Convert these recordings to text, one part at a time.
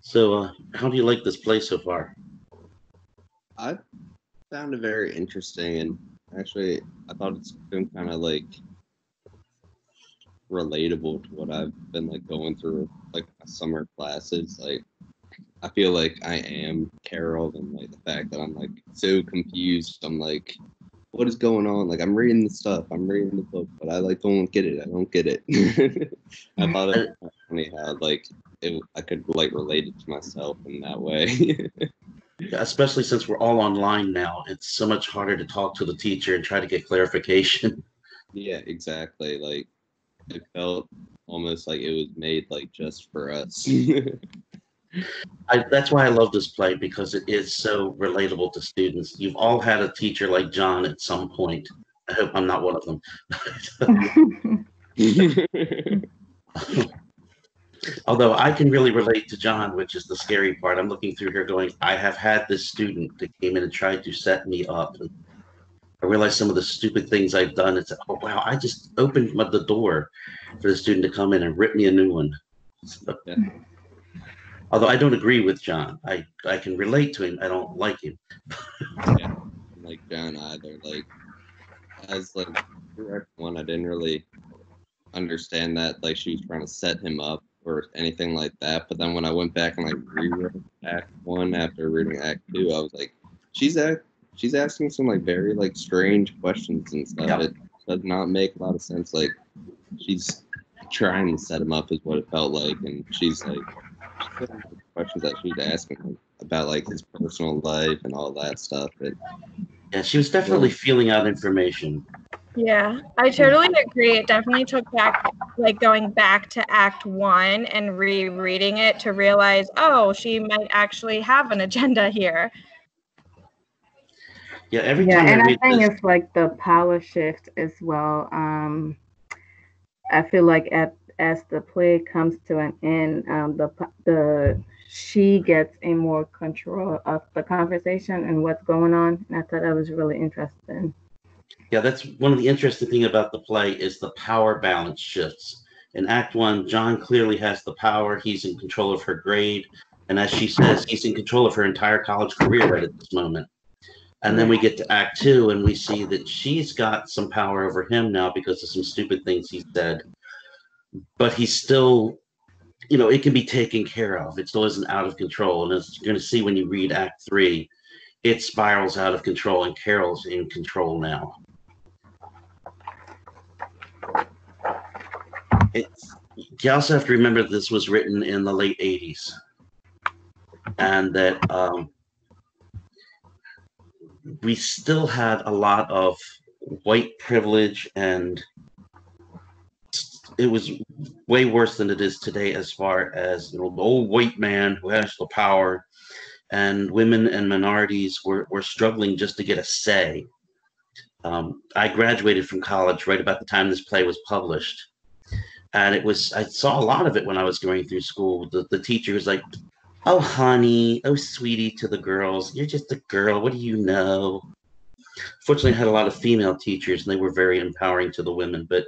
So, how do you like this play so far? I found it very interesting, and actually, I thought it's been kind of like relatable to what I've been like going through, like my summer classes. Like, I feel like I am Carol, and like the fact that I'm like so confused. I'm like, what is going on? Like, I'm reading the stuff, I'm reading the book, but I like don't get it. I don't get it. I thought it was funny how like I could like relate it to myself in that way. Yeah, especially since we're all online now, it's so much harder to talk to the teacher and try to get clarification. Yeah, exactly. Like it felt almost like it was made like just for us. That's why I love this play, because it is so relatable to students. You've all had a teacher like John at some point. I hope I'm not one of them. Although I can really relate to John, which is the scary part. I'm looking through here going, I have had this student that came in and tried to set me up. And I realize some of the stupid things I've done. It's, oh, wow, I just opened the door for the student to come in and rip me a new one. So, Yeah. although I don't agree with John. I can relate to him. I don't like him. Yeah. Like John either. Like as like direct one, I didn't really understand that like she was trying to set him up or anything like that. But then when I went back and like rewrote Act One after reading Act Two, I was like, she's she's asking some like very like strange questions and stuff. Yeah. It does not make a lot of sense. Like she's trying to set him up is what it felt like, and she's like questions that she was asking like, about like his personal life and all that stuff. Yeah, she was definitely feeling out information. Yeah, I totally agree. It definitely took back, like going back to Act One and rereading it to realize, oh, she might actually have an agenda here. Yeah, every time and I read I think this, it's like the power shift as well. I feel like as the play comes to an end, the she gets in more control of the conversation and what's going on. And I thought that was really interesting. yeah, that's one of the interesting thing about the play is the power balance shifts. In Act One, John clearly has the power. He's in control of her grade. And as she says, he's in control of her entire college career right at this moment. And then we get to Act Two and we see that she's got some power over him now because of some stupid things he said. But he's still, it can be taken care of. It still isn't out of control. And as you're going to see when you read Act Three, it spirals out of control and Carol's in control now. You also have to remember that this was written in the late 80s and that we still had a lot of white privilege, and it was way worse than it is today as far as the old white man who has the power, and women and minorities were struggling just to get a say. I graduated from college right about the time this play was published. And I saw a lot of it when I was going through school. The teacher was like, oh, honey, oh, sweetie to the girls. You're just a girl. What do you know? Fortunately, I had a lot of female teachers, and they were very empowering to the women. But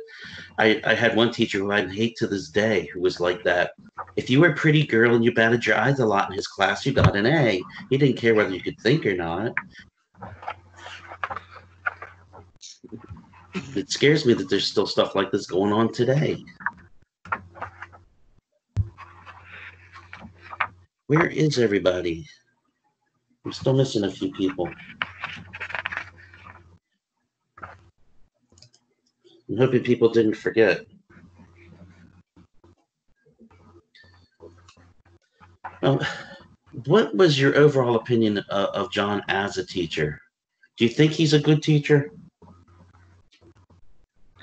I had one teacher who I hate to this day who was like that. If you were a pretty girl and you batted your eyes a lot in his class, you got an A. He didn't care whether you could think or not. It scares me that there's still stuff like this going on today. Where is everybody? I'm still missing a few people. I'm hoping people didn't forget. Well, what was your overall opinion of John as a teacher? Do you think he's a good teacher?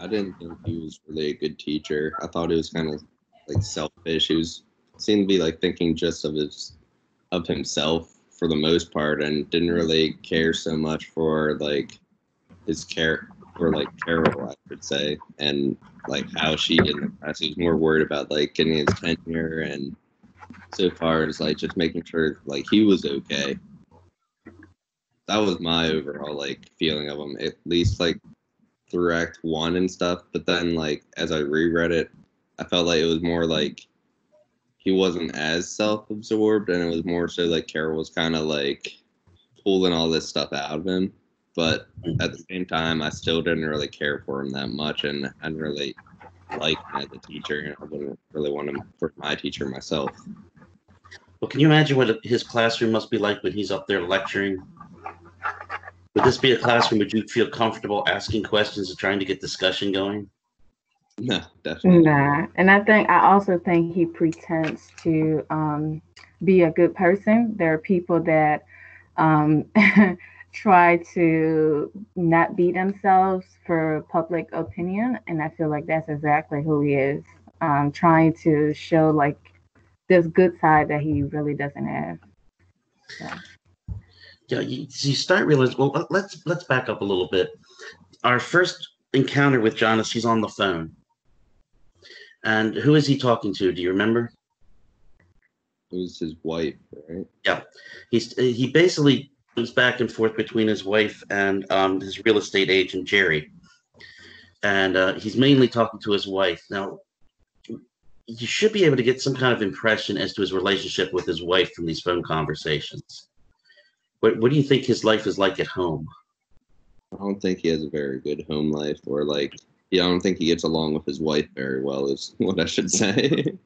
I didn't think he was really a good teacher. I thought he was kind of like selfish. He was seemed to be like thinking just of himself for the most part, and didn't really care so much for like his care for like Carol, I would say, and like how she did in the class. He was more worried about like getting his tenure, and so far as like just making sure like he was okay. That was my overall like feeling of him, at least like through Act One and stuff. But then like as I reread it, I felt like it was more like he wasn't as self-absorbed, and it was more so like Carol was kind of like pulling all this stuff out of him. But at the same time, I still didn't really care for him that much, and I didn't really like him as a teacher, and I wouldn't really want him for my teacher myself. Well, can you imagine what his classroom must be like when he's up there lecturing? Would this be a classroom? Would you feel comfortable asking questions and trying to get discussion going? No, definitely. Nah, and I also think he pretends to be a good person. There are people that um, try to not be themselves for public opinion, and I feel like that's exactly who he is. Trying to show like this good side that he really doesn't have. So. Yeah, you start realizing. Well, let's back up a little bit. Our first encounter with John is he's on the phone, and who is he talking to? Do you remember? It was his wife, right? Yeah, he basically goes back and forth between his wife and his real estate agent Jerry, and he's mainly talking to his wife. Now, you should be able to get some kind of impression as to his relationship with his wife from these phone conversations. What do you think his life is like at home? I don't think he has a very good home life, or like, yeah, I don't think he gets along with his wife very well, is what I should say.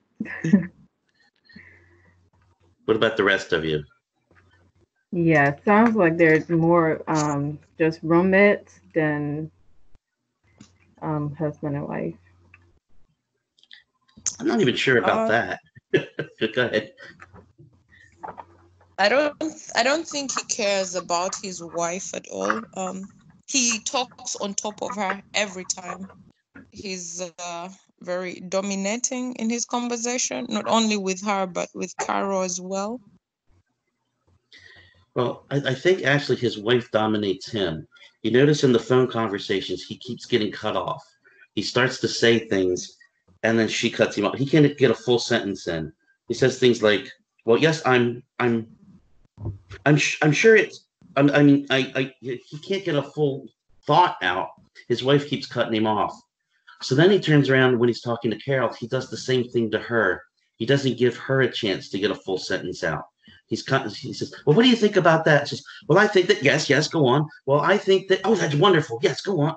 What about the rest of you? Yeah, sounds like there's more just roommates than husband and wife. I'm not even sure about that. Go ahead. I don't think he cares about his wife at all. He talks on top of her every time. He's very dominating in his conversation, not only with her but with Carol as well. Well, I think actually his wife dominates him. You notice in the phone conversations, he keeps getting cut off. He starts to say things, and then she cuts him off. He can't get a full sentence in. He says things like, "Well, yes, I'm sure it's. I mean, he can't get a full thought out. His wife keeps cutting him off. So then he turns around when he's talking to Carol. He does the same thing to her. He doesn't give her a chance to get a full sentence out. He says, "Well, what do you think about that?" She says, "Well, I think that yes, go on. Well, I think that that's wonderful. Yes, go on."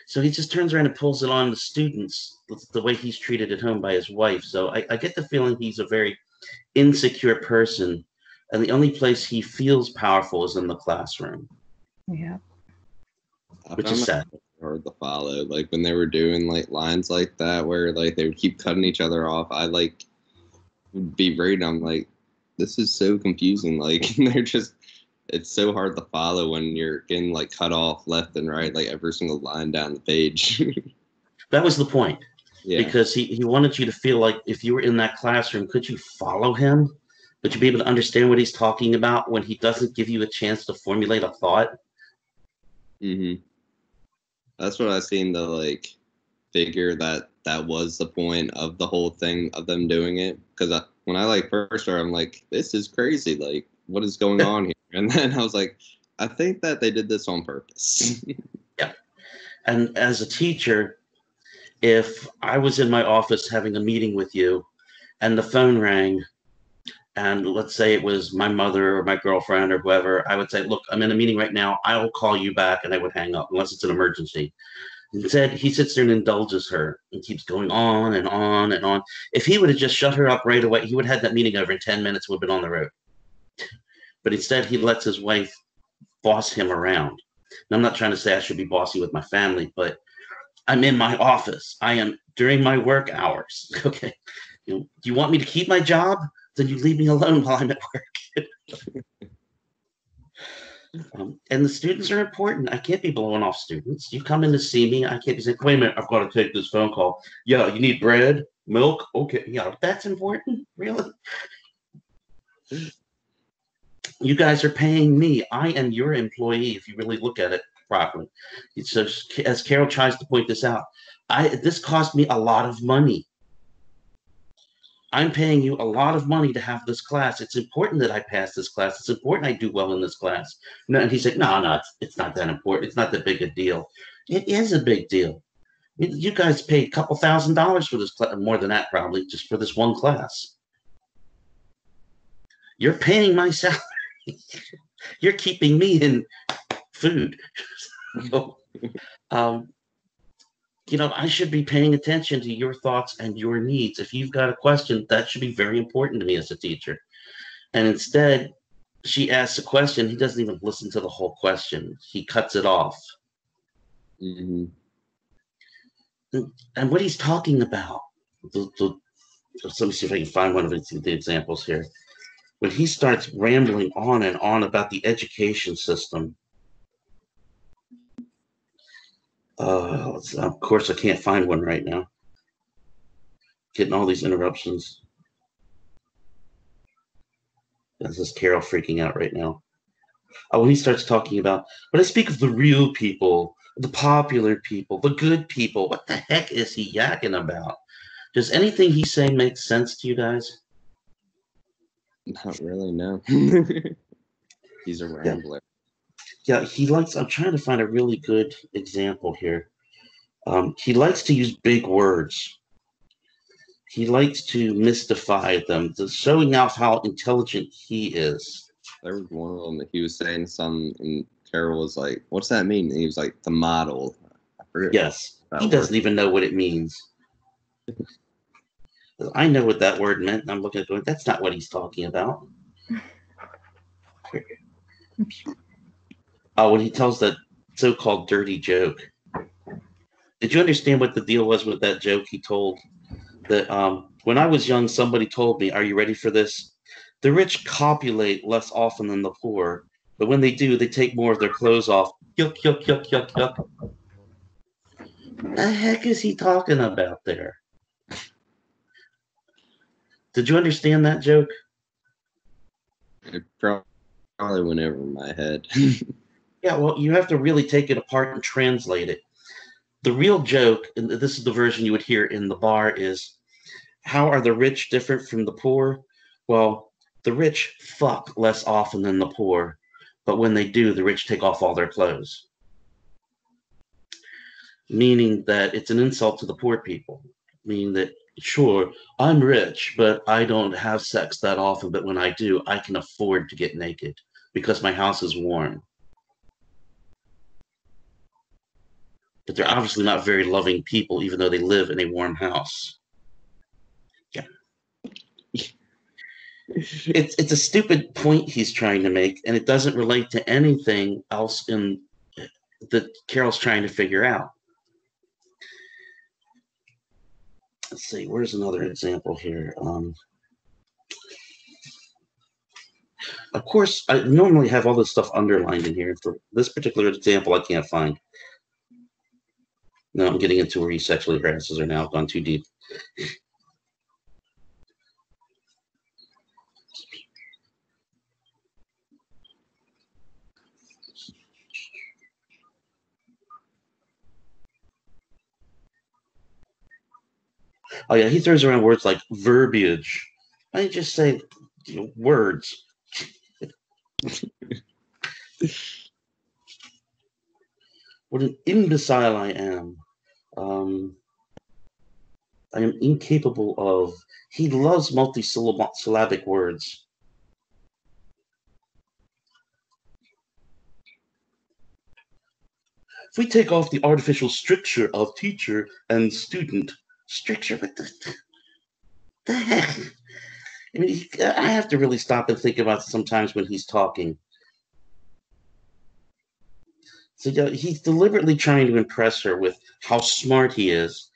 So he just turns around and pulls it on the students the way he's treated at home by his wife. So I get the feeling he's a very insecure person, and the only place he feels powerful is in the classroom. Yeah. Which is sad. Hard to follow. Like when they were doing like lines like that where like they would keep cutting each other off, I like would be reading. I'm like, this is so confusing. Like they're just, it's so hard to follow when you're getting like cut off left and right, like every single line down the page. That was the point. Yeah. Because he wanted you to feel like if you were in that classroom, could you follow him? Would you be able to understand what he's talking about when he doesn't give you a chance to formulate a thought? Mm-hmm. That's what I seem to like figure that was the point of the whole thing of them doing it. Because when I like first started, I'm like, this is crazy. Like, what is going on here? And then I was like, I think that they did this on purpose. Yeah. And as a teacher, if I was in my office having a meeting with you and the phone rang, and let's say it was my mother or my girlfriend or whoever, I would say, "Look, I'm in a meeting right now. I will call you back," and I would hang up unless it's an emergency. Instead, he sits there and indulges her and keeps going on and on and on. If he would have just shut her up right away, he would have had that meeting over in 10 minutes, would have been on the road. But instead, he lets his wife boss him around. And I'm not trying to say I should be bossy with my family, but I'm in my office. I am during my work hours. Okay. Do you want me to keep my job? Then you leave me alone while I'm at work. And the students are important. I can't be blowing off students. You come in to see me. I can't be saying, wait a minute, I've got to take this phone call. Yeah, you need bread, milk? Okay. Yeah, that's important? Really? You guys are paying me. I am your employee if you really look at it properly. So as Carol tries to point this out, this cost me a lot of money. I'm paying you a lot of money to have this class. It's important that I pass this class. It's important I do well in this class. No, and he said, no, it's not that important. It's not that big a deal. It is a big deal. You guys paid a couple $1,000s for this class, more than that probably, just for this one class. You're paying my salary. You're keeping me in food. So, I should be paying attention to your thoughts and your needs. If you've got a question, that should be very important to me as a teacher. And instead, she asks a question. He doesn't even listen to the whole question. He cuts it off. Mm-hmm. And what he's talking about, let me see if I can find one of the examples here. When he starts rambling on and on about the education system, of course, I can't find one right now. Getting all these interruptions. This is Carol freaking out right now. When he starts talking about, but I speak of the real people, the popular people, the good people. What the heck is he yakking about? Does anything he's saying make sense to you guys? Not really, no. He's a rambler. Yeah, I'm trying to find a really good example here. He likes to use big words. He likes to mystify them, showing off how intelligent he is. There was one of them that he was saying something, and Carol was like, "What's that mean?" And he was like, "The model." Yes, he doesn't even know what it means. I know what that word meant, and I'm looking at it going, that's not what he's talking about. When he tells that so-called dirty joke. Did you understand what the deal was with that joke he told? That when I was young, somebody told me, are you ready for this? The rich copulate less often than the poor, but when they do, they take more of their clothes off. Yuck, yuck, yuck, yuck, yuck. The heck is he talking about there? Did you understand that joke? It probably went over my head. Yeah, well, you have to really take it apart and translate it. The real joke, and this is the version you would hear in the bar, is how are the rich different from the poor? Well, the rich fuck less often than the poor, but when they do, the rich take off all their clothes. Meaning that it's an insult to the poor people. Meaning that, sure, I'm rich, but I don't have sex that often, but when I do, I can afford to get naked because my house is warm. But they're obviously not very loving people, even though they live in a warm house. Yeah. It's a stupid point he's trying to make, and it doesn't relate to anything else in that Carol's trying to figure out. Let's see, where's another example here? Of course, I normally have all this stuff underlined in here. For this particular example, I can't find. No, I'm getting into where he sexually harasses her now. I've gone too deep. Oh yeah, he throws around words like verbiage. I just say words. What an imbecile I am. I am incapable of. He loves multisyllabic words. If we take off the artificial stricture of teacher and student, stricture, what the heck? I mean, I have to really stop and think about sometimes when he's talking. So yeah, he's deliberately trying to impress her with how smart he is.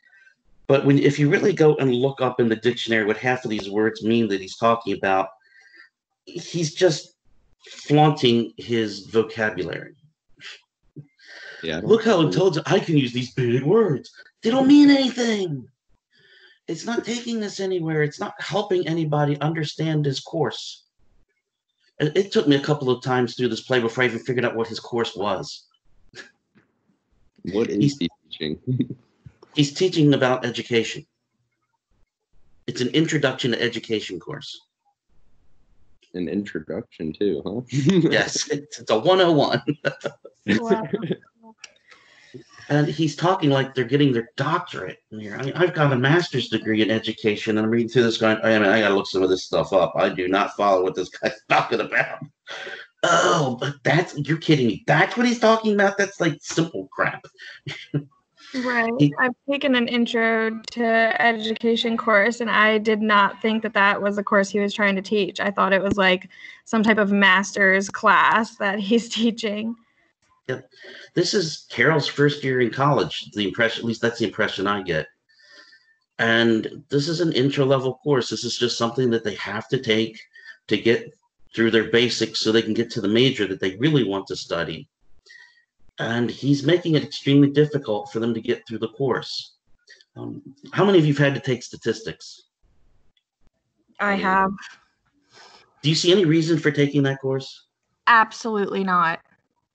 But if you really go and look up in the dictionary what half of these words mean that he's talking about, he's just flaunting his vocabulary. Yeah, Look how intelligent I can use these big words. They don't mean anything. It's not taking us anywhere. It's not helping anybody understand his course. It took me a couple of times through this play before I even figured out what his course was. What is he teaching? He's teaching about education. It's an introduction to education course. An introduction too, huh? Yes, it's a 101. Wow. And he's talking like they're getting their doctorate here. I've got a master's degree in education, and I'm reading through this going, I got to look some of this stuff up. I do not follow what this guy's talking about. Oh, but you're kidding me. That's what he's talking about? That's like simple crap. Right. I've taken an intro to education course, and I did not think that was the course he was trying to teach. I thought it was like some type of master's class that he's teaching. Yep. This is Carol's first year in college. The impression, at least that's the impression I get. And this is an intro level course. This is just something that they have to take to get through their basics so they can get to the major that they really want to study. And he's making it extremely difficult for them to get through the course. How many of you have had to take statistics? I have. Do you see any reason for taking that course? Absolutely not.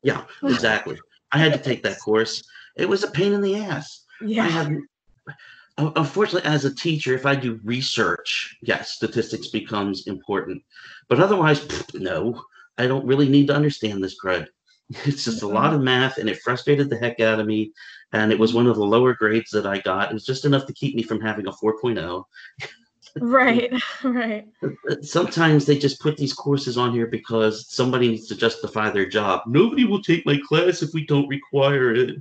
Yeah, exactly. I had to take that course. It was a pain in the ass. Yeah. Unfortunately, as a teacher, if I do research, yes, statistics becomes important. But otherwise, no, I don't really need to understand this crud. It's just a lot of math, and it frustrated the heck out of me. And it was one of the lower grades that I got. It was just enough to keep me from having a 4.0. Right, right. Sometimes they just put these courses on here because somebody needs to justify their job. Nobody will take my class if we don't require it.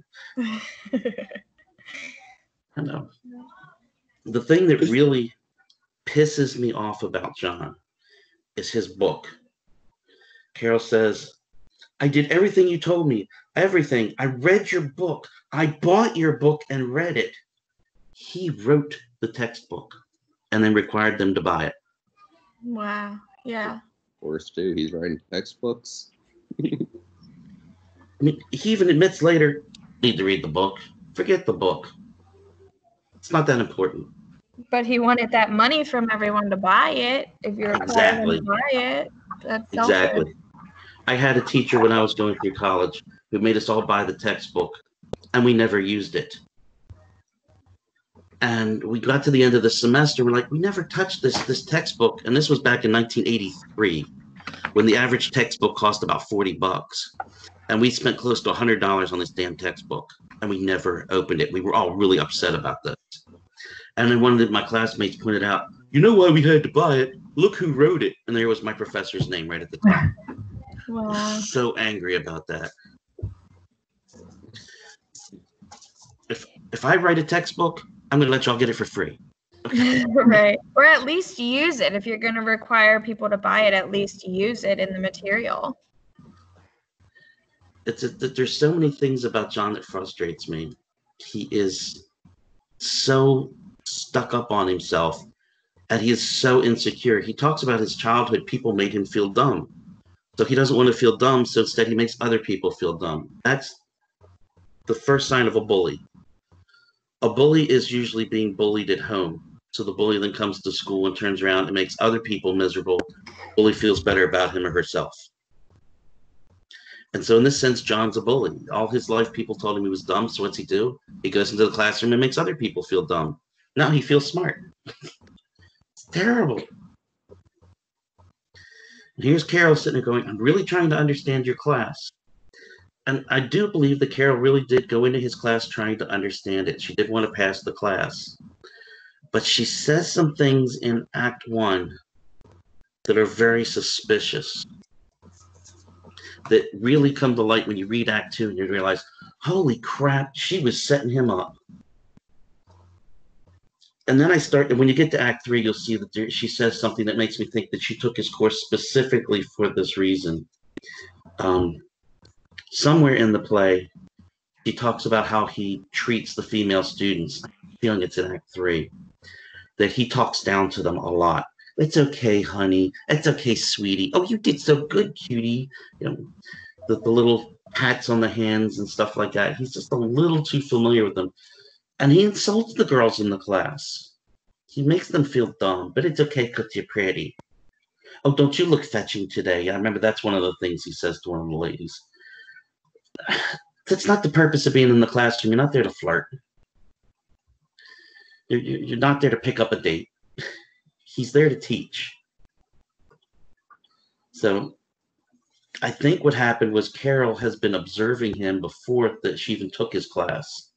I know. The thing that really pisses me off about John is his book. Carol says, I did everything you told me. Everything. I read your book. I bought your book and read it. He wrote the textbook and then required them to buy it. Wow. Yeah. Of course, too. He's writing textbooks. I mean, he even admits later, need to read the book. Forget the book. It's not that important. But he wanted that money from everyone to buy it. If you're requiring them to buy it, that's selfish. Exactly. I had a teacher when I was going through college who made us all buy the textbook, and we never used it. And we got to the end of the semester, we're like, we never touched this textbook. And this was back in 1983, when the average textbook cost about $40. And we spent close to $100 on this damn textbook, and we never opened it. We were all really upset about this. And then one of my classmates pointed out, you know why we had to buy it? Look who wrote it. And there was my professor's name right at the top. Wow. So angry about that. If I write a textbook, I'm going to let y'all get it for free. Okay. Right. Or at least use it. If you're going to require people to buy it, at least use it in the material. There's so many things about John that frustrates me. He is so stuck up on himself, and he is so insecure. He talks about his childhood. People made him feel dumb. So he doesn't want to feel dumb, so instead he makes other people feel dumb. That's the first sign of a bully. A bully is usually being bullied at home. So the bully then comes to school and turns around and makes other people miserable. The bully feels better about him or herself. And so in this sense, John's a bully. All his life, people told him he was dumb. So what's he do? He goes into the classroom and makes other people feel dumb. Now he feels smart. It's terrible. And here's Carol sitting there going, I'm really trying to understand your class. And I do believe that Carol really did go into his class trying to understand it. She did want to pass the class. But she says some things in Act 1 that are very suspicious, that really come to light when you read Act 2 and you realize, holy crap, she was setting him up. And then when you get to Act 3, you'll see that she says something that makes me think that she took his course specifically for this reason. somewhere in the play, he talks about how he treats the female students. I'm feeling it's in Act 3, that he talks down to them a lot. It's okay, honey. It's okay, sweetie. Oh, you did so good, cutie. You know, the little pats on the hands and stuff like that. He's just a little too familiar with them. And he insults the girls in the class. He makes them feel dumb, but it's okay because you're pretty. Oh, don't you look fetching today? I remember that's one of the things he says to one of the ladies. That's not the purpose of being in the classroom. You're not there to flirt. You're not there to pick up a date. He's there to teach. So I think what happened was Carol has been observing him before that she even took his class.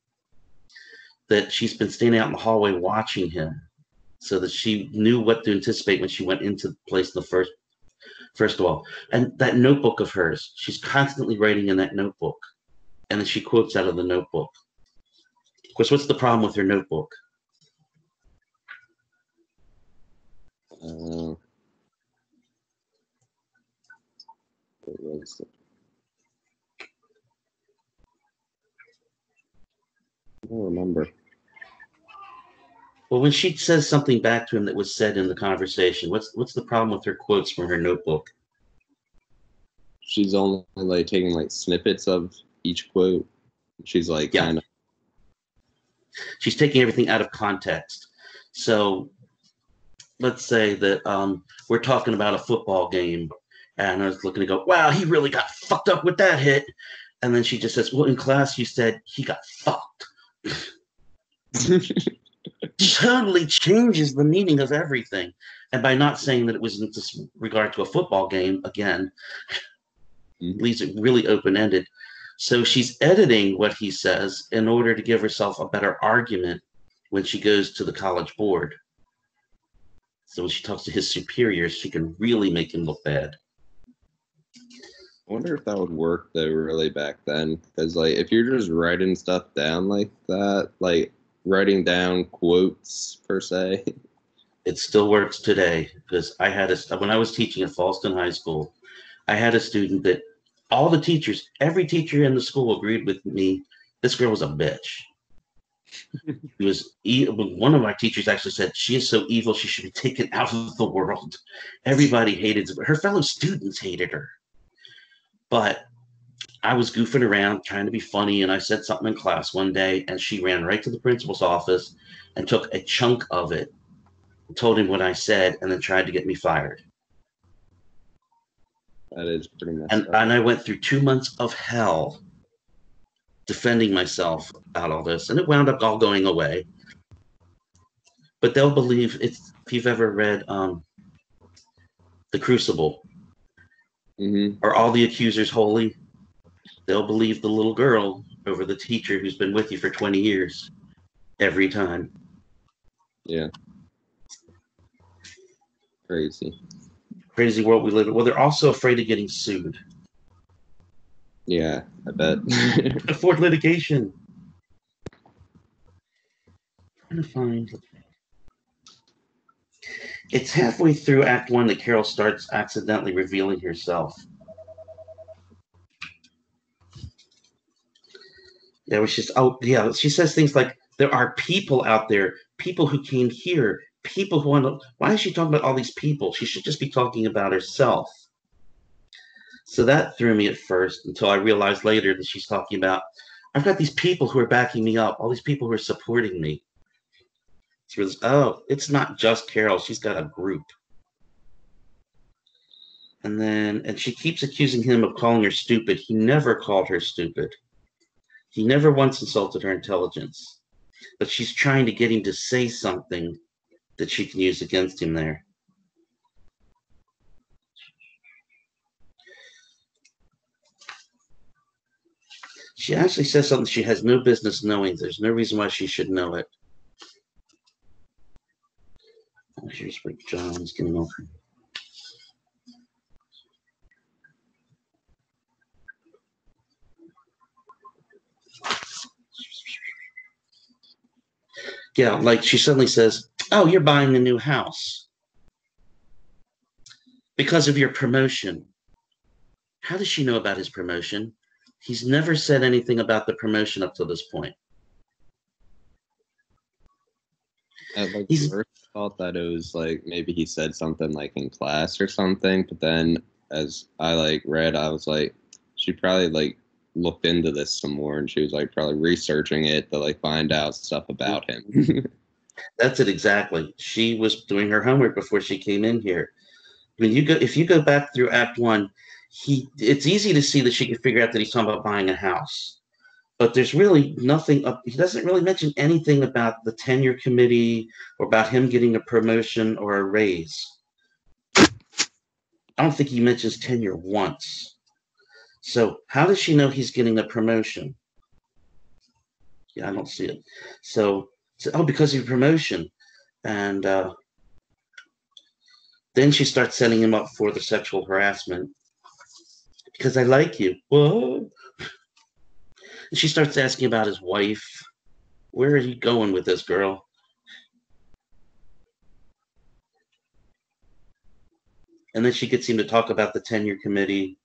That she's been standing out in the hallway watching him, so that she knew what to anticipate when she went into the place in the first of all. And that notebook of hers, she's constantly writing in that notebook. And then she quotes out of the notebook. Of course, what's the problem with her notebook? What was it? I don't remember. Well, when she says something back to him that was said in the conversation, what's the problem with her quotes from her notebook? She's only like taking like snippets of each quote. She's like kind of. She's taking everything out of context. So let's say that we're talking about a football game, and I was looking to go, wow, he really got fucked up with that hit. And then she just says, well, in class you said he got fucked. Totally changes the meaning of everything. And by not saying that it was in regard to a football game, again, leaves it really open-ended. So she's editing what he says in order to give herself a better argument when she goes to the college board. So when she talks to his superiors, she can really make him look bad. I wonder if that would work though really back then. Because like if you're just writing stuff down like that, like writing down quotes per se. It still works today, because I had when I was teaching at Falston High School, I had a student that all the teachers, every teacher in the school agreed with me, this girl was a bitch. She was one of my teachers actually said, she is so evil, she should be taken out of the world. Everybody hated her. Her fellow students hated her. But I was goofing around, trying to be funny, and I said something in class one day, and she ran right to the principal's office and took a chunk of it, told him what I said, and then tried to get me fired. That is pretty messed up. And I went through 2 months of hell defending myself about all this, and it wound up all going away. But they'll believe if you've ever read The Crucible, Are All the Accusers Holy? They'll believe the little girl over the teacher who's been with you for 20 years every time. Yeah. Crazy world we live in. Well, they're also afraid of getting sued. Yeah, I bet. Afford litigation. I'm trying to find. It's halfway through Act 1 that Carol starts accidentally revealing herself. Yeah, she says things like, there are people out there, people who came here, people who want to. Why is she talking about all these people? She should just be talking about herself. So that threw me at first until I realized later that she's talking about, I've got these people who are backing me up, all these people who are supporting me. So it's not just Carol. She's got a group. And she keeps accusing him of calling her stupid. He never called her stupid. He never once insulted her intelligence. But she's trying to get him to say something that she can use against him there. She actually says something she has no business knowing. There's no reason why she should know it. Oh, here's where John's getting over. Yeah, like she suddenly says, oh, you're buying a new house because of your promotion. How does she know about his promotion? He's never said anything about the promotion up to this point. At like He's first I thought that it was like maybe he said something like in class or something, but then as I like read, I was like, she probably like looked into this some more, and she was like probably researching it to like find out stuff about him. That's it exactly. She was doing her homework before she came in here. When you go, if you go back through Act One, it's easy to see that she can figure out that he's talking about buying a house. But there's really nothing up. He doesn't really mention anything about the tenure committee or about him getting a promotion or a raise. I don't think he mentions tenure once. So how does she know he's getting a promotion? Yeah, I don't see it. So because of promotion. And then she starts setting him up for the sexual harassment. Because I like you. Whoa. And she starts asking about his wife. Where are you going with this, girl? And then she gets him to talk about the tenure committee.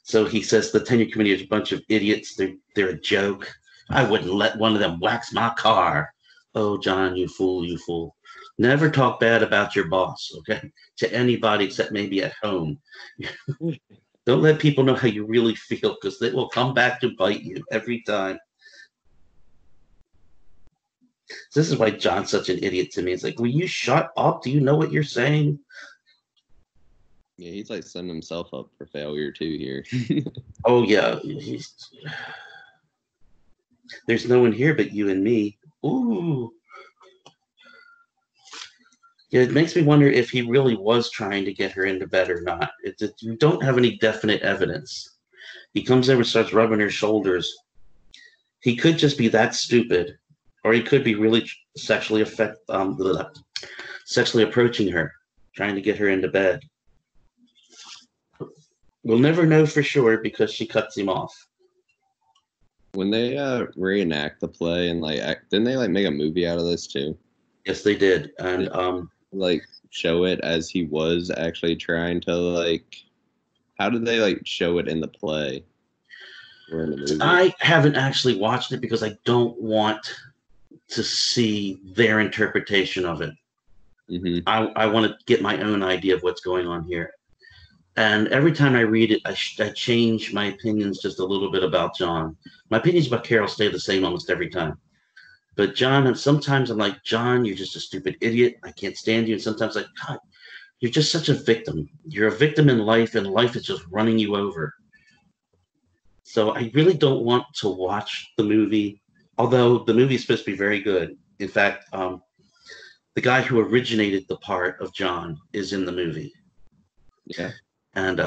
So he says the tenure committee is a bunch of idiots. They're a joke. I wouldn't let one of them wax my car. Oh, John, you fool, you fool. Never talk bad about your boss, okay? To anybody except maybe at home. Don't let people know how you really feel, because they will come back to bite you every time. This is why John's such an idiot to me. It's like, will you shut up? Do you know what you're saying? Yeah, he's like setting himself up for failure too here. Oh, yeah. There's no one here but you and me. Ooh. Yeah, it makes me wonder if he really was trying to get her into bed or not. You don't have any definite evidence. He comes over and starts rubbing her shoulders. He could just be that stupid, or he could be really sexually approaching her, trying to get her into bed. We'll never know for sure because she cuts him off. When they reenact the play and like didn't they like make a movie out of this too? Yes, they did, and like show it as he was actually trying to like. How did they like show it in the play or in the movie? I haven't actually watched it because I don't want to see their interpretation of it. Mm-hmm. I want to get my own idea of what's going on here. And every time I read it, I change my opinions just a little bit about John. My opinions about Carol stay the same almost every time. But John, and sometimes I'm like, John, you're just a stupid idiot. I can't stand you. And sometimes like, God, you're just such a victim. You're a victim in life, and life is just running you over. So I really don't want to watch the movie, although the movie is supposed to be very good. In fact, the guy who originated the part of John is in the movie. Yeah. And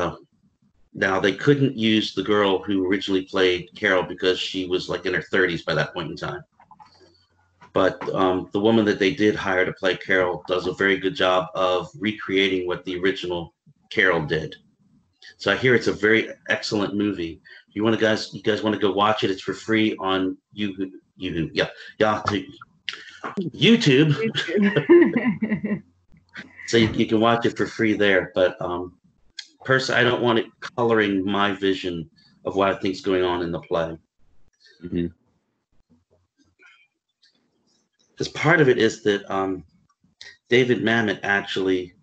now they couldn't use the girl who originally played Carol because she was like in her 30s by that point in time. But the woman that they did hire to play Carol does a very good job of recreating what the original Carol did. So I hear it's a very excellent movie. You guys want to go watch it? It's for free on YouTube. So you can watch it for free there. But personally, I don't want it coloring my vision of what I think's going on in the play. Mm-hmm. Because part of it is that David Mamet actually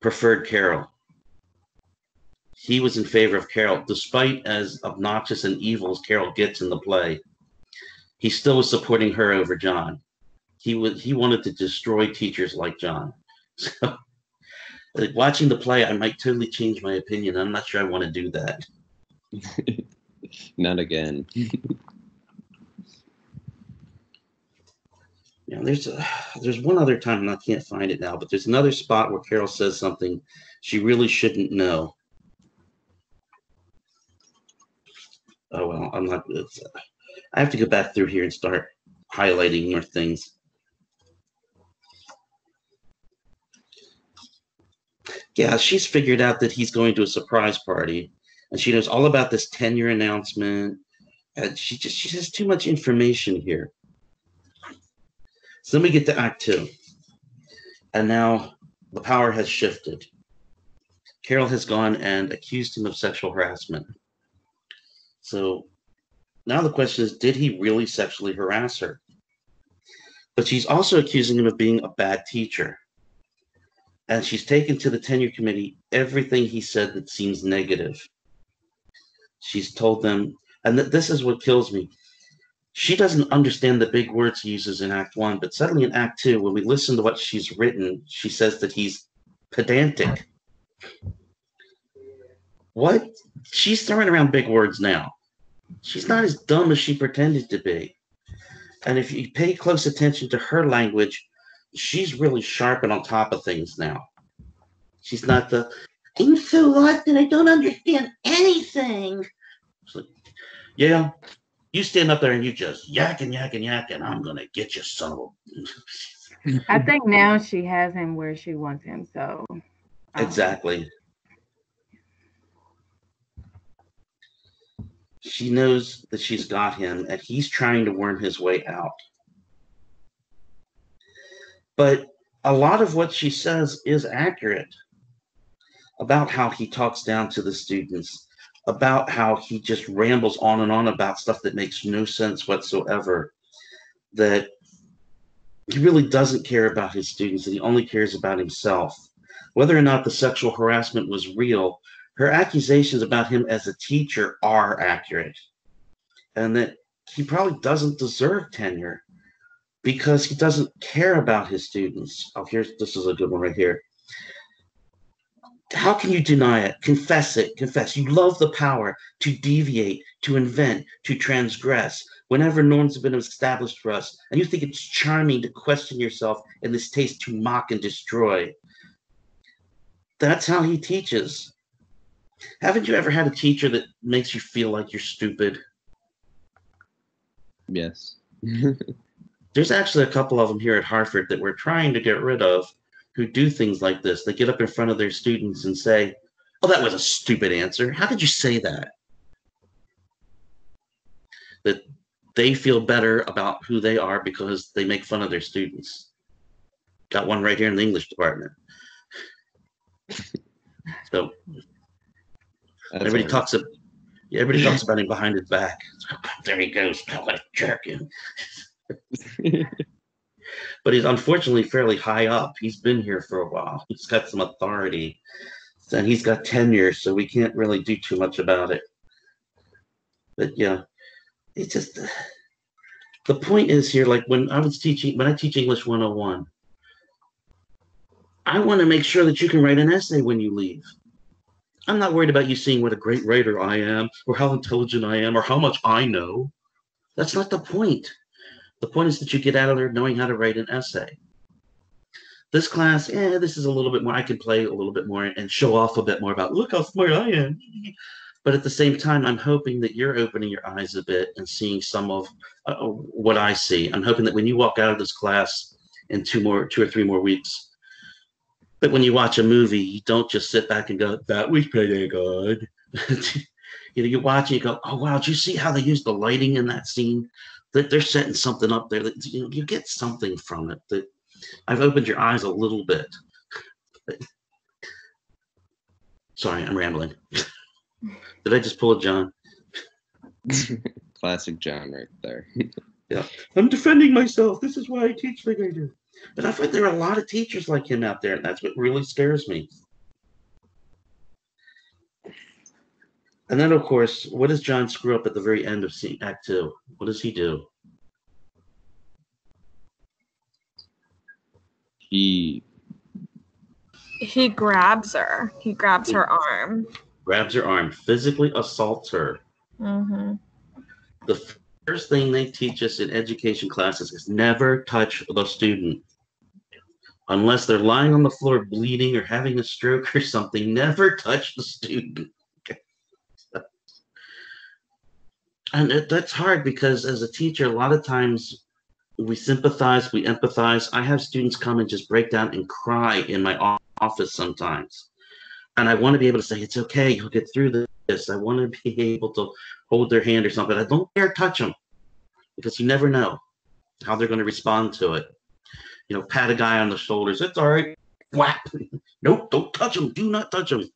preferred Carol. He was in favor of Carol, despite as obnoxious and evil as Carol gets in the play. He still was supporting her over John. He wanted to destroy teachers like John. So, like, watching the play, I might totally change my opinion. I'm not sure I want to do that. Not again. Yeah, there's one other time, and I can't find it now, but there's another spot where Carol says something she really shouldn't know. Oh well, I'm not. I have to go back through here and start highlighting more things. Yeah, she's figured out that he's going to a surprise party, and she knows all about this tenure announcement. And she has too much information here. So then we get to Act 2. And now the power has shifted. Carol has gone and accused him of sexual harassment. So Now the question is, did he really sexually harass her? But she's also accusing him of being a bad teacher. And she's taken to the tenure committee everything he said that seems negative. She's told them, and this is what kills me. She doesn't understand the big words he uses in Act 1, but suddenly in Act 2, when we listen to what she's written, she says that he's pedantic. What? She's throwing around big words now. She's not as dumb as she pretended to be. And if you pay close attention to her language, she's really sharp and on top of things now. She's not the, I'm so lost and I don't understand anything. Like, yeah, you stand up there and you just yak and yak and yak, and I'm going to get you, son of a... I think now she has him where she wants him, so. Exactly. She knows that she's got him, and he's trying to worm his way out. But a lot of what she says is accurate about how he talks down to the students, about how he just rambles on and on about stuff that makes no sense whatsoever, that he really doesn't care about his students, that he only cares about himself. Whether or not the sexual harassment was real, her accusations about him as a teacher are accurate, and that he probably doesn't deserve tenure because he doesn't care about his students. Oh, this is a good one right here. How can you deny it? Confess it. Confess. You love the power to deviate, to invent, to transgress whenever norms have been established for us. And you think it's charming to question yourself in this taste to mock and destroy. That's how he teaches. Haven't you ever had a teacher that makes you feel like you're stupid? Yes. There's actually a couple of them here at Hartford that we're trying to get rid of who do things like this. They get up in front of their students and say, oh, that was a stupid answer. How could you say that? That they feel better about who they are because they make fun of their students. Got one right here in the English department. So everybody talks about him behind his back. There he goes. Oh, what a jerk. But he's unfortunately fairly high up. He's been here for a while. He's got some authority. And he's got tenure, so we can't really do too much about it. But yeah, it's just the point is here, like when I teach English 101, I want to make sure that you can write an essay when you leave. I'm not worried about you seeing what a great writer I am, or how intelligent I am, or how much I know. That's not the point. The point is that you get out of there knowing how to write an essay. This class, this is a little bit more, I can play a little bit more and show off a bit more about, look how smart I am. But at the same time, I'm hoping that you're opening your eyes a bit and seeing some of what I see. I'm hoping that when you walk out of this class in 2 or 3 more weeks, that when you watch a movie, you don't just sit back and go, that was pretty good. You watch and you go, oh, wow, did you see how they used the lighting in that scene? That they're setting something up there that you get something from it. That I've opened your eyes a little bit. Sorry, I'm rambling. Did I just pull a John? Classic John right there. Yeah, I'm defending myself. This is why I teach like I do. But I find there are a lot of teachers like him out there, and that's what really scares me. And then, of course, what does John screw up at the very end of Act 2? What does he do? He grabs her. He grabs her arm. Grabs her arm, physically assaults her. Mm-hmm. The first thing they teach us in education classes is never touch the student. Unless they're lying on the floor bleeding or having a stroke or something, never touch the student. And that's hard because as a teacher, a lot of times we sympathize, we empathize. I have students come and just break down and cry in my office sometimes. And I want to be able to say, it's okay, you'll get through this. I want to be able to hold their hand or something. I don't dare touch them because you never know how they're going to respond to it. Pat a guy on the shoulders. It's all right. Whap. Nope, don't touch him. Do not touch him.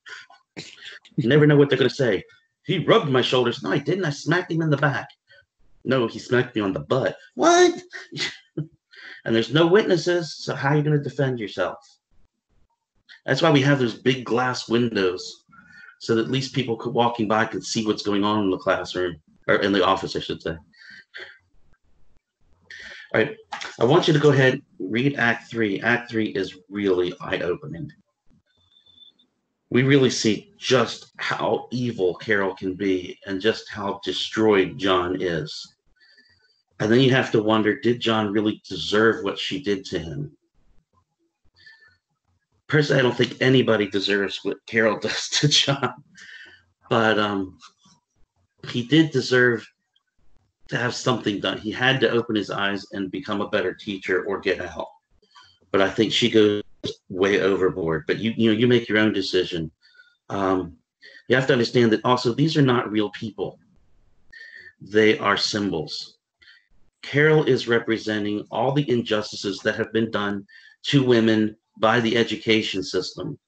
You never know what they're going to say. He rubbed my shoulders. No, I didn't. I smacked him in the back. No, he smacked me on the butt. What? And there's no witnesses, so how are you going to defend yourself? That's why we have those big glass windows, so that at least people walking by can see what's going on in the classroom, or in the office, I should say. All right, I want you to go ahead and read Act 3. Act 3 is really eye-opening. We really see just how evil Carol can be and just how destroyed John is. And then you have to wonder, did John really deserve what she did to him? Personally, I don't think anybody deserves what Carol does to John. But he did deserve to have something done. He had to open his eyes and become a better teacher or get out. But I think she goes way overboard. But you make your own decision. You have to understand that also these are not real people. They are symbols. Carol is representing all the injustices that have been done to women by the education system.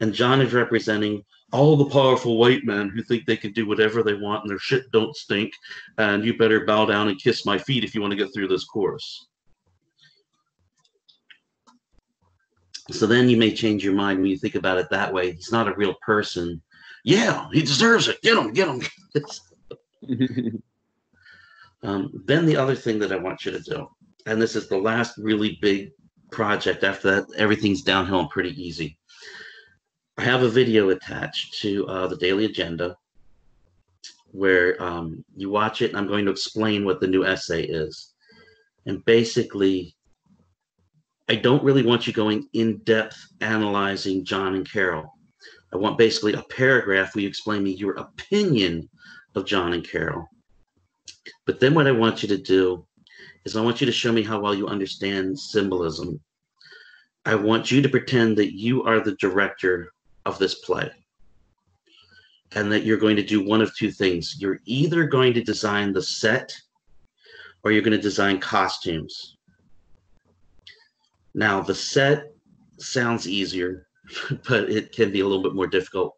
And John is representing all the powerful white men who think they can do whatever they want and their shit don't stink, and you better bow down and kiss my feet if you want to get through this course. So then you may change your mind when you think about it that way. He's not a real person. Yeah, he deserves it. Get him. Then the other thing that I want you to do, and this is the last really big project. After that, everything's downhill and pretty easy. I have a video attached to the daily agenda where you watch it, and I'm going to explain what the new essay is. And basically, I don't really want you going in depth analyzing John and Carol. I want basically a paragraph where you explain me your opinion of John and Carol. But then what I want you to do is I want you to show me how well you understand symbolism. I want you to pretend that you are the director of this play and that you're going to do one of two things. You're either going to design the set or you're going to design costumes. Now, the set sounds easier, but it can be a little bit more difficult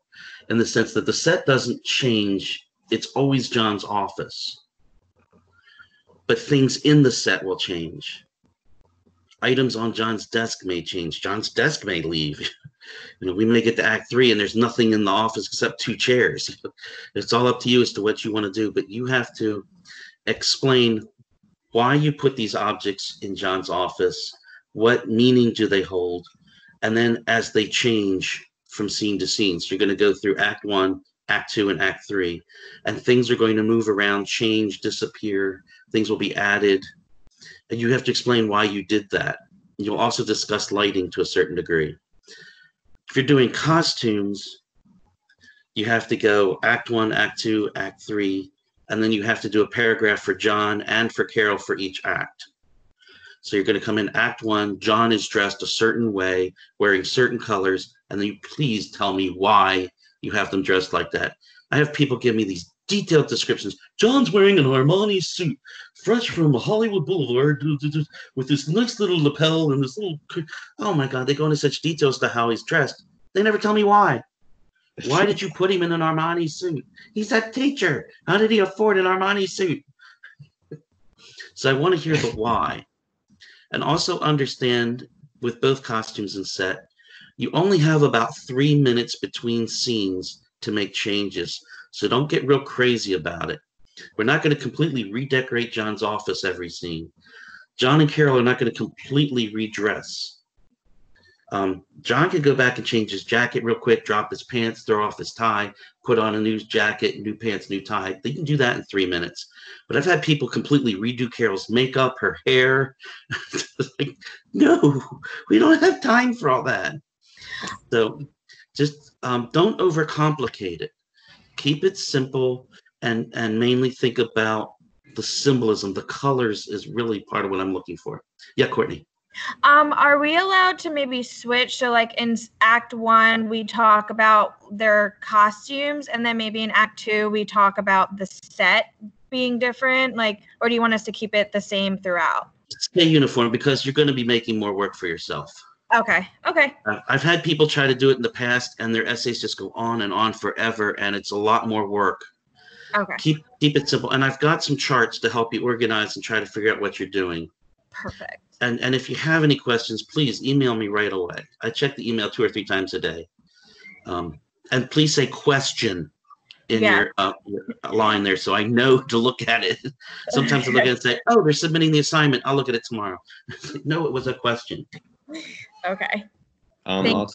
in the sense that the set doesn't change. It's always John's office. But things in the set will change. Items on John's desk may change. John's desk may leave. We may get to Act 3 and there's nothing in the office except 2 chairs. It's all up to you as to what you want to do, but you have to explain why you put these objects in John's office, what meaning do they hold, and then as they change from scene to scene. So you're going to go through Act 1, Act 2, and Act 3, and things are going to move around, change, disappear. Things will be added, and you have to explain why you did that. You'll also discuss lighting to a certain degree. If you're doing costumes, you have to go Act 1, Act 2, Act 3, and then you have to do a paragraph for John and for Carol for each act. So you're going to come in Act 1, John is dressed a certain way, wearing certain colors, and then you please tell me why you have them dressed like that. I have people give me these detailed descriptions. John's wearing an Armani suit, fresh from Hollywood Boulevard, with this nice little lapel and this little... Oh my God, they go into such details to how he's dressed. They never tell me why. Why did you put him in an Armani suit? He's a teacher. How did he afford an Armani suit? So I want to hear the why. And also understand, with both costumes and set, you only have about 3 minutes between scenes to make changes. So don't get real crazy about it. We're not going to completely redecorate John's office every scene. John and Carol are not going to completely redress. John could go back and change his jacket real quick, drop his pants, throw off his tie, put on a new jacket, new pants, new tie. They can do that in 3 minutes. But I've had people completely redo Carol's makeup, her hair. Like, no, we don't have time for all that. So just don't overcomplicate it. Keep it simple and mainly think about the symbolism. The colors is really part of what I'm looking for. Yeah, Courtney. Are we allowed to maybe switch? So like in Act 1, we talk about their costumes, and then maybe in Act 2, we talk about the set being different, like, or do you want us to keep it the same throughout? Stay uniform because you're going to be making more work for yourself. Okay. I've had people try to do it in the past and their essays just go on and on forever, and it's a lot more work. Okay. Keep it simple. And I've got some charts to help you organize and try to figure out what you're doing. Perfect. And if you have any questions, please email me right away. I check the email 2 or 3 times a day. And please say question in your line there, so I know to look at it. Sometimes I look at it and say, "Oh, they're submitting the assignment. I'll look at it tomorrow." No, it was a question. Okay. Also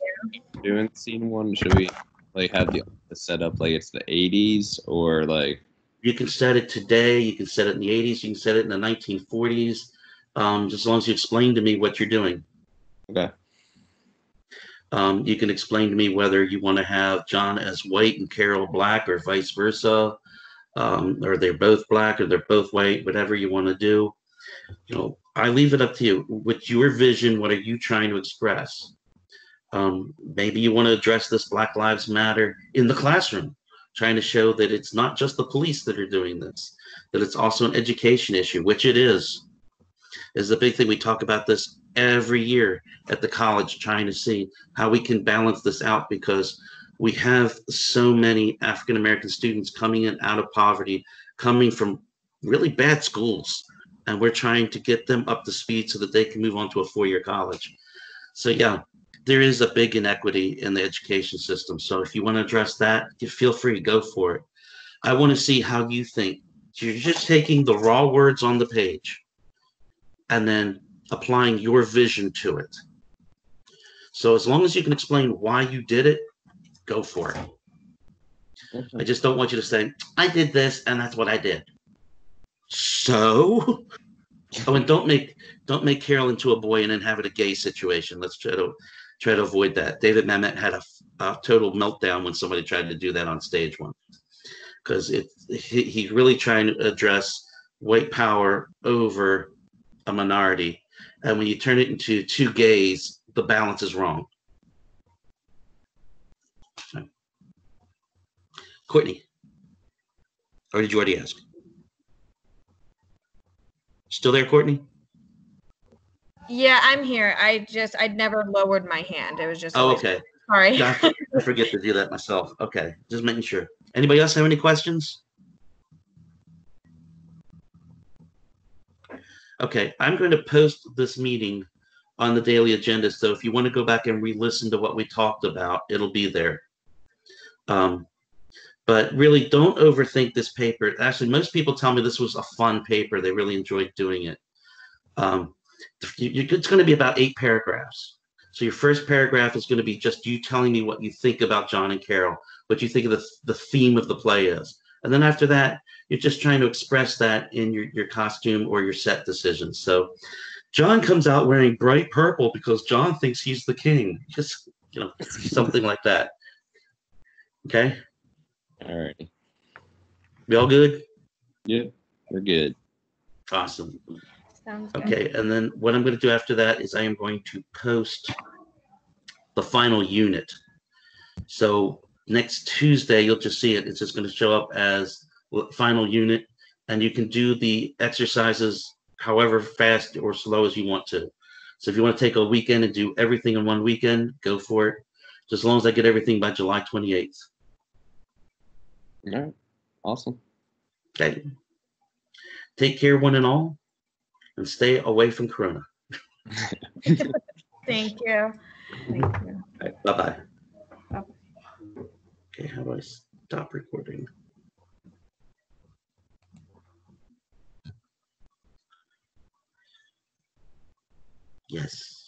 doing scene one, should we like have the set up like it's the 80s or like? You can set it today. You can set it in the 80s. You can set it in the 1940s. Just as long as you explain to me what you're doing. Okay. You can explain to me whether you want to have John as white and Carol black, or vice versa, or they're both black or they're both white. Whatever you want to do, I leave it up to you. With your vision, what are you trying to express? Maybe you want to address this Black Lives Matter in the classroom, trying to show that it's not just the police that are doing this, that it's also an education issue, which it is the big thing. We talk about this every year at the college, trying to see how we can balance this out, because we have so many African American students coming in out of poverty, coming from really bad schools, and we're trying to get them up to speed so that they can move on to a 4-year college. So yeah, there is a big inequity in the education system. So if you want to address that, feel free to go for it. I want to see how you think. So you're just taking the raw words on the page and then applying your vision to it. So as long as you can explain why you did it, go for it. I just don't want you to say, I did this and that's what I did. So, and don't make Carol into a boy and then have it a gay situation. Let's try to avoid that. David Mamet had a total meltdown when somebody tried to do that on stage once, because he's really trying to address white power over a minority, and when you turn it into 2 gays, the balance is wrong. So. Courtney, or did you already ask? Still there, Courtney? Yeah, I'm here. I'd never lowered my hand. It was just. Oh, okay. Sorry. Yeah, I forget to do that myself. Okay, just making sure. Anybody else have any questions? Okay, I'm going to post this meeting on the daily agenda. So if you want to go back and re-listen to what we talked about, it'll be there. But really, don't overthink this paper. Actually, most people tell me this was a fun paper. They really enjoyed doing it. It's going to be about 8 paragraphs. So your first paragraph is going to be just you telling me what you think about John and Carol, what you think of the theme of the play is. And then after that, you're just trying to express that in your costume or your set decisions. So John comes out wearing bright purple because John thinks he's the king. Just, something like that. Okay? All right. We all good? Yeah, we're good. Awesome. Sounds good. Okay, and then what I'm going to do after that is I am going to post the final unit. So next Tuesday, you'll just see it. It's just going to show up as final unit, and you can do the exercises however fast or slow as you want to. So if you want to take a weekend and do everything in one weekend, go for it. Just as long as I get everything by July 28th. All right. Awesome. Okay. Take care, one and all, and stay away from Corona. Thank you. Thank you. All right, bye-bye. Bye. Okay, how do I stop recording? Yes.